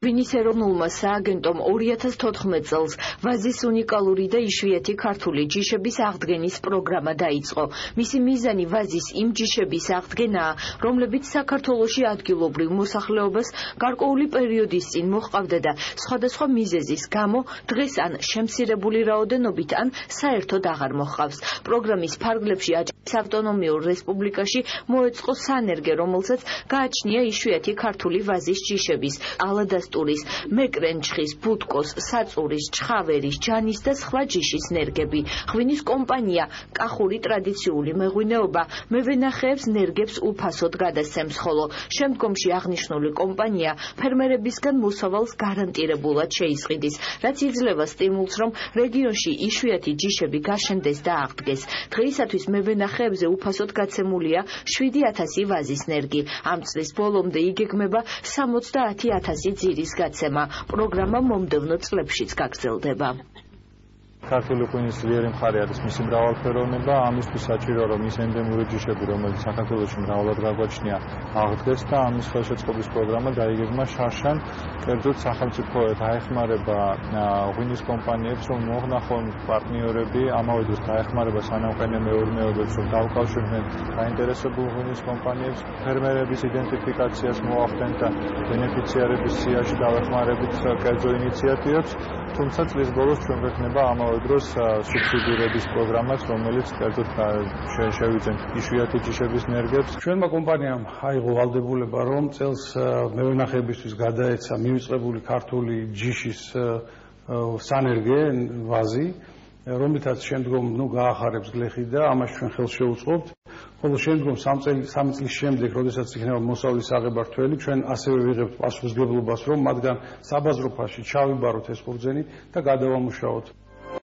ღვინის ეროვნულმა სააგენტომ 2014 წელს ვაზის უნიკალური და იშვიათი ქართული ჯიშების აღდგენის პროგრამა დაიწყო. მისი მიზანი ვაზის იმ ჯიშების აღდგენაა, რომლებიც საქართველოში ადგილობრივ მოსახლეობას გარკვეული პერიოდის წინ მოჰყავდა და სხვადასხვა მიზეზის გამო დღეს ან შემცირებული რაოდენობით ან საერთოდ აღარ მოჰყავს. პროგრამის ფარგლებში აჭარის ავტონომიურ რესპუბლიკაში მოეწყო სანერგე, რომელსაც გააჩნია იშვიათი ქართული ვაზის ჯიშების ალადასტურის, მეკრენჩხის, ბუტკოს, საწურის, ჩხავერის, ჯანის და სხვა ჯიშის ნერგები. ღვინის კომპანია კახური ტრადიციული მეღვინეობა მევენახეებს ნერგებს უფასოდ გადასცემს, ხოლო შემდგომში აღნიშნული კომპანია ფერმერებისგან მოსავალს გარანტირებულად შეისყიდის, რაც იძლევა სტიმულს, რომ რეგიონში იშვიათი ჯიშები გაშენდეს და აღდგეს. დღეისათვის მევენახეებზე უფასოდ გაცემულია 7,000 ვაზის ნერგი. ამ წლის ბოლომდე იგეგმება 70,000 ძირის გაცემა. პროგრამა მომდევნო წლებშიც გაგრძელდება. ქართული ღვინის ძლიერი მხარე არის მისი მრავალფეროვნება, ამისთვის საჭიროა, რომ ის ენდემური ჯიშები, რომელიც საქართველოში მრავლად გაგვაჩნია, აღდგეს და ამის ხელშეწყობის პროგრამა დაიგეგმა შარშან. კერძოდ სახელმწიფო დაეხმარება ღვინის კომპანიებს, რომ მოღნახონ პარტნიორები, ამავე დროს დაეხმარება სანაუყენო მეურნეობებს, რომ დაუკავშირდნენ გაინტერესებულ ღვინის კომპანიებს, ფერმერების იდენტიფიკაციას მოახდენ და ბენეფიციარების სიაში დაეხმარებით კერძო ინიციატივებს. თუმცა წლის ბოლოს ჩვენ გვექნება ამავე დროს სუბსიდირების პროგრამაც, რომელიც კერძოდ შევიძენთ იშვიათი ჯიშების ნერგებს. ჩვენმა კომპანიამ აიღო ვალდებულება, რომ წელს მევენახეებისთვის გადაეცა მივიწყებული ქართული ჯიშის სანერგე ვაზი, რომლითაც შემდგომ გაახარებს გლეხი და ამას ჩვენ ხელს შევუწყობთ. ხოლო შემდგომ 3 წლის შემდეგ, როდესაც იქნება მოსავლის აღებართველი, ჩვენ ასევე ვიღებთ პასუხისმგებლობას, რომ მათგან საბაზრო ფასში ჩავიბაროთ ეს ყურძენი და გადავამუშაოთ.